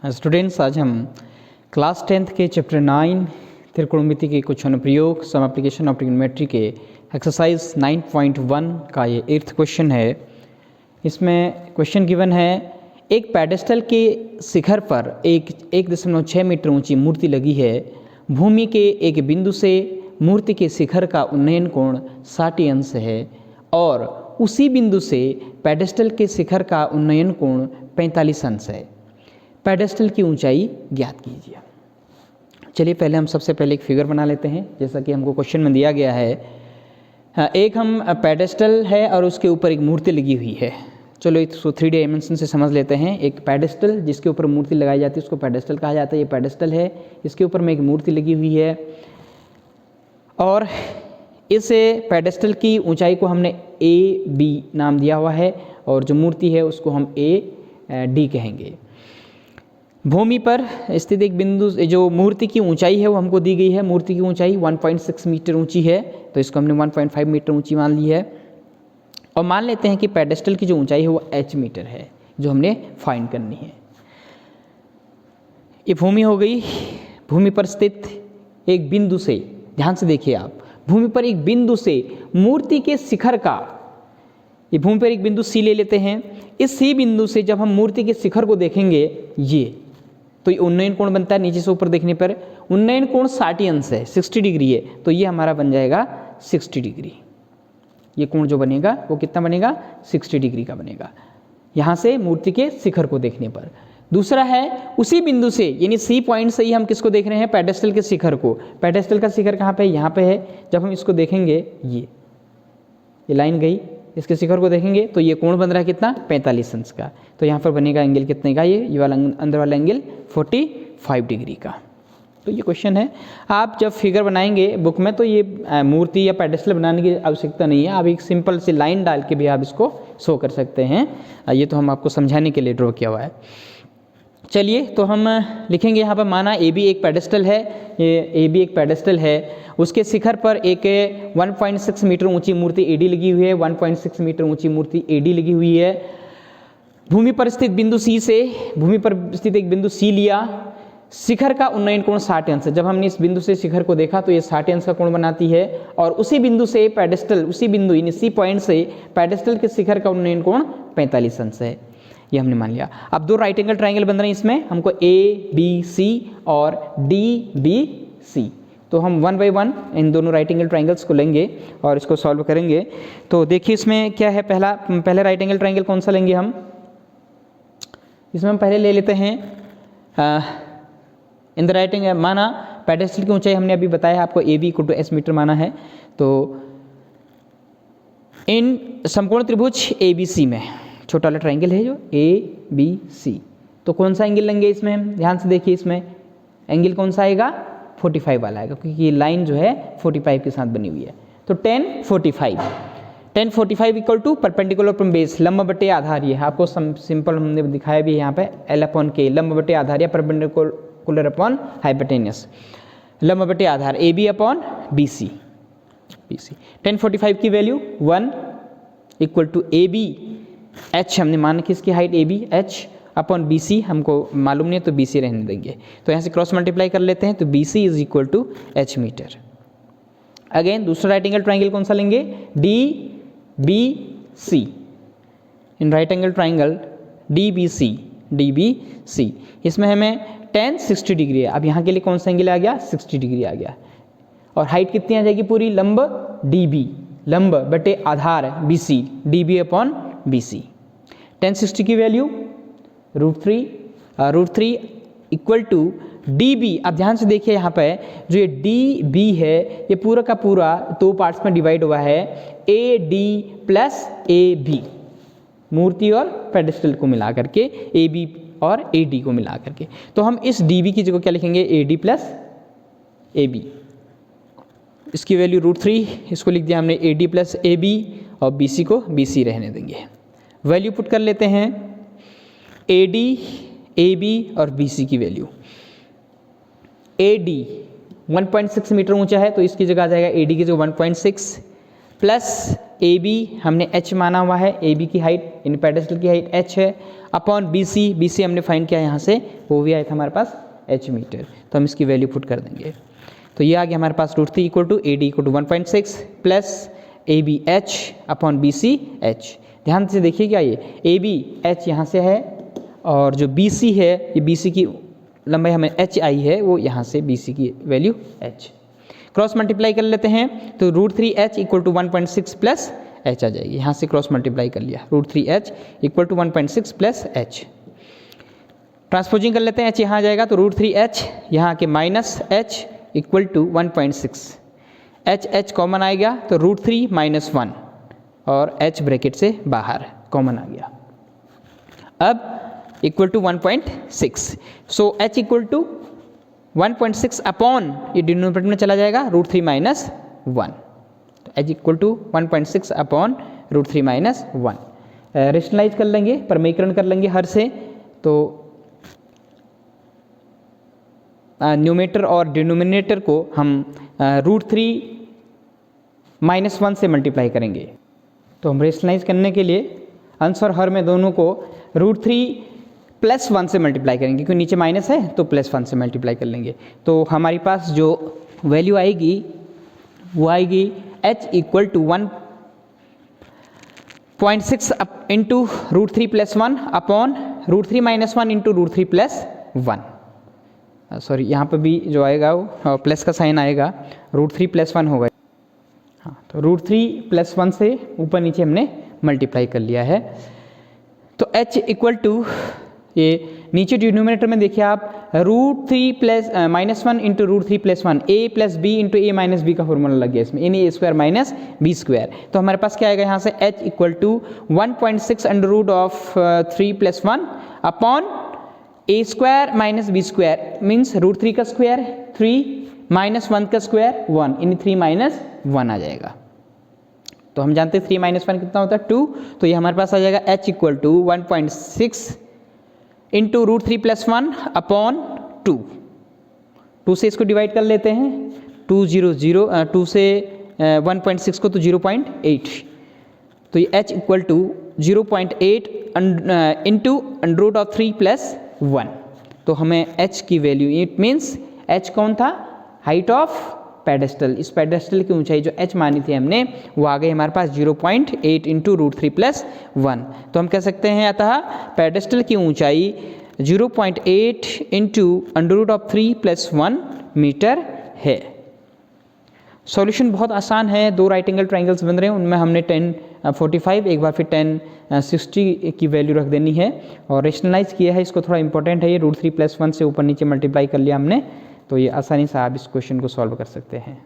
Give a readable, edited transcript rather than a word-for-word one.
Students, आज हम class 10th के चैप्टर 9 त्रिकोणमिति के कुछ अनुप्रयोग सम एप्लीकेशन ऑफ ट्रिग्नोमेट्री के एक्सरसाइज 9.1 का ये 8th क्वेश्चन है। इसमें क्वेश्चन गिवन है, एक पेडेस्टल के शिखर पर 1.6 मीटर ऊंची मूर्ति लगी है। भूमि के एक बिंदु से मूर्ति के शिखर का उन्नयन कोण 60 अंश है और उसी बिंदु से पेडेस्टल के शिखर का उन्नयन कोण 45 अंश है। पेडेस्टल की ऊंचाई ज्ञात कीजिए। चलिए पहले हम सबसे पहले एक फिगर बना लेते हैं, जैसा कि हमको क्वेश्चन में दिया गया है। एक हम पेडेस्टल है और उसके ऊपर एक मूर्ति लगी हुई है। चलो इसको 3D डायमेंशन से समझ लेते हैं। एक पेडेस्टल जिसके ऊपर मूर्ति लगाई जाती है उसको पेडेस्टल कहा जाता है। ये पेडेस्टल है, इसके ऊपर में एक मूर्ति लगी हुई है और इस पेडेस्टल की ऊंचाई को हमने AB नाम दिया हुआ है और जो मूर्ति है उसको हम AD कहेंगे। भूमि पर स्थित एक बिंदु, जो मूर्ति की ऊंचाई है वो हमको दी गई है। मूर्ति की ऊंचाई 1.6 मीटर ऊंची है, तो इसको हमने 1.5 मीटर ऊंची मान ली है। और मान लेते हैं कि पेडेस्टल की जो ऊंचाई है वो H मीटर है, जो हमने फाइंड करनी है। ये भूमि हो गई। भूमि पर स्थित एक बिंदु से, ध्यान से देखिए आप, भूमि पर एक बिंदु से मूर्ति के शिखर का, ये भूमि पर एक बिंदु C ले लेते हैं। इस C बिंदु से जब हम मूर्ति के शिखर को देखेंगे ये, तो ये उन्नयन कोण बनता है। नीचे से ऊपर देखने पर उन्नयन कोण 60 अंश है, 60 डिग्री है, तो ये हमारा बन जाएगा 60 डिग्री। ये कोण जो बनेगा वो कितना बनेगा, 60 डिग्री का बनेगा यहाँ से मूर्ति के शिखर को देखने पर। दूसरा है उसी बिंदु से, यानी C पॉइंट से ही हम किसको देख रहे हैं, पेडेस्टल के शिखर को। पेडेस्टल का शिखर कहाँ पे है, यहाँ पे है। जब हम इसको देखेंगे ये लाइन गई, इसके शिखर को देखेंगे तो ये कोण बन रहा है कितना, 45 अंश का। तो यहाँ पर बनेगा एंगल कितने का, ये वाला अंदर वाला एंगल 45 डिग्री का। तो ये क्वेश्चन है। आप जब फिगर बनाएंगे बुक में तो ये मूर्ति या पेडेस्टल बनाने की आवश्यकता नहीं है। आप एक सिंपल सी लाइन डाल के भी आप इसको शो कर सकते हैं। ये तो हम आपको समझाने के लिए ड्रॉ किया हुआ है। चलिए तो हम लिखेंगे यहाँ पर, माना AB एक पेडेस्टल है, ये AB एक पेडेस्टल है। उसके शिखर पर एक 1.6 मीटर ऊंची मूर्ति AD लगी हुई है। 1.6 मीटर ऊंची मूर्ति AD लगी हुई है। भूमि पर स्थित बिंदु C से, भूमि पर स्थित एक बिंदु C लिया। शिखर का उन्नयन कोण 60 अंश है। जब हमने इस बिंदु से शिखर को देखा तो ये 60 अंश का कोण बनाती है। और उसी बिंदु से पेडेस्टल, उसी बिंदु यानी C पॉइंट से पेडेस्टल के शिखर का उन्नयन कोण 45 अंश है, ये हमने मान लिया। अब दो राइट एंगल ट्राइंगल बन रहे हैं इसमें, हमको ABC और DBC। तो हम 1 बाय 1 इन दोनों राइट एंगल ट्राइंगल्स को लेंगे और इसको सॉल्व करेंगे। तो देखिए इसमें क्या है, पहले राइट एंगल ट्राइंगल कौन सा लेंगे हम, इसमें हम पहले ले लेते हैं इन द राइट एंगल, माना पेडेस्टल की ऊंचाई हमने अभी बताया आपको AB = S मीटर माना है। तो इन समकोण त्रिभुज ABC में छोटा वाला ट्राइंगल है जो ABC, तो कौन सा एंगल लेंगे इसमें, हम ध्यान से देखिए इसमें एंगल कौन सा आएगा, 45 वाला आएगा, क्योंकि ये लाइन जो है 45 के साथ बनी हुई है। तो tan 45 equal to perpendicular from base, लंब बटे आधार। ये आपको सिंपल हमने दिखाया भी यहाँ पे L/K, लंब बटे आधार या परपेंडिकुलर अपॉन हाइपोटेन्यूस, लंब बटे आधार AB/BC। tan 45 की value 1 equal to AB H, हमने मान की इसकी हाइट AB, H/BC हमको मालूम नहीं है तो BC रहने देंगे। तो यहाँ से क्रॉस मल्टीप्लाई कर लेते हैं तो BC = H मीटर। अगेन दूसरा राइट एंगल ट्राइंगल कौन सा लेंगे, DBC। In right angle triangle DBC, इसमें हमें tan 60 डिग्री है। अब यहाँ के लिए कौन सा एंगल आ गया, 60 डिग्री आ गया। और हाइट कितनी आ जाएगी पूरी, लंब DB, लंब बटे आधार BC, DB/BC। tan 60 की वैल्यू √3 इक्वल टू DB। अब ध्यान से देखिए यहाँ पे जो ये DB है ये पूरा का पूरा दो पार्ट्स में डिवाइड हुआ है, AD + AB, मूर्ति और पेडेस्टल को मिला करके, AB और AD को मिला करके। तो हम इस DB की जगह क्या लिखेंगे, AD + AB। इसकी वैल्यू √3, इसको लिख दिया हमने AD + AB और BC को BC रहने देंगे। वैल्यू पुट कर लेते हैं, AD, AB और BC की वैल्यू। AD 1.6 मीटर ऊंचा है तो इसकी जगह आ जाएगा AD की जगह 1.6 प्लस ए बी हमने h माना हुआ है, ए बी की हाइट इन पेडेस्टल की हाइट h है, अपॉन बी सी हमने फाइंड किया यहाँ से, वो भी आया था हमारे पास h मीटर। तो हम इसकी वैल्यू पुट कर देंगे। तो ये आ गया हमारे पास √3 equal to A D equal to 1.6 plus A B H upon B C H. ध्यान से देखिए क्या ये ए बी एच यहाँ से है और जो बी सी है ये बी सी की लंबाई हमें एच आई है, वो यहाँ से बी सी की वैल्यू एच। क्रॉस मल्टीप्लाई कर लेते हैं तो √3h equal to 1.6 plus h आ जाएगी। यहाँ से क्रॉस मल्टीप्लाई कर लिया, √3h equal to 1.6 plus h. Transposing कर लेते हैं, h यहाँ आ जाएगा तो √3h यहाँ आके minus H equal to 1.6, h common आएगा तो √3 माइनस 1 और h ब्रैकेट से बाहर कॉमन आ गया। अब equal to 1.6, so h equal to 1.6 upon ये डिनोमिनेटर में चला जाएगा √3 माइनस 1, तो h equal to 1.6 upon √3 minus 1। Rationalise कर लेंगे, परमीकरण कर लेंगे हर से, तो न्यूमेटर और डिनोमिनेटर को हम √3 माइनस 1 से मल्टीप्लाई करेंगे। तो हम रेशनलाइज करने के लिए अंश और हर में दोनों को √3 प्लस 1 से मल्टीप्लाई करेंगे, क्योंकि नीचे माइनस है तो प्लस 1 से मल्टीप्लाई कर लेंगे। तो हमारे पास जो वैल्यू आएगी वो आएगी h equal to 1.6 into √3 plus 1 upon √3 minus 1 into √3 plus 1। Sorry, यहाँ पर भी जो आएगा वो प्लस का साइन आएगा, √3 प्लस 1 होगा। हाँ, तो √3 प्लस 1 से ऊपर नीचे हमने मल्टीप्लाई कर लिया है। तो h इक्वल टू ये नीचे डिनोमिनेटर में देखिए आप √3 plus minus 1 into √3 plus 1, a plus B into A minus B का फॉर्मूला लग गया इसमें, यानी a square minus B square. तो हमारे पास क्या आएगा यहाँ से h equal to 1.6 under root of 3 plus 1 upon a square minus B square, means √3 का स्क्वायर 3 माइनस 1 का स्क्वायर 1, यानी 3 माइनस 1 आ जाएगा। तो हम जानते हैं 3 माइनस 1 कितना होता है 2, तो ये हमारे पास आ जाएगा h equal to 1.6 into √3 plus 1 upon 2 से इसको डिवाइड कर लेते हैं, 2 से 1.6 को तो 0.8, तो ये h equal to 0.8 into under root of 3 plus 1। तो हमें h की वैल्यू, इट मीन्स h कौन था, हाइट ऑफ पेडेस्टल, इस पेडेस्टल की ऊंचाई जो h मानी थी हमने वो आ गई हमारे पास 0.8 इंटू √3 प्लस 1। तो हम कह सकते हैं अतः पेडेस्टल की ऊंचाई 0.8 into under root of 3 plus 1 metre है। सॉल्यूशन बहुत आसान है, दो राइट एंगल ट्राइंगल्स बन रहे हैं, उनमें हमने 1045 एक बार फिर 1060 की वैल्यू रख देनी है और रेशनलाइज किया है। इसको थोड़ा इंपॉर्टेंट है, ये √3 प्लस 1 से ऊपर नीचे मल्टीप्लाई कर लिया हमने, तो ये आसानी से आप इस क्वेश्चन को सॉल्व कर सकते हैं।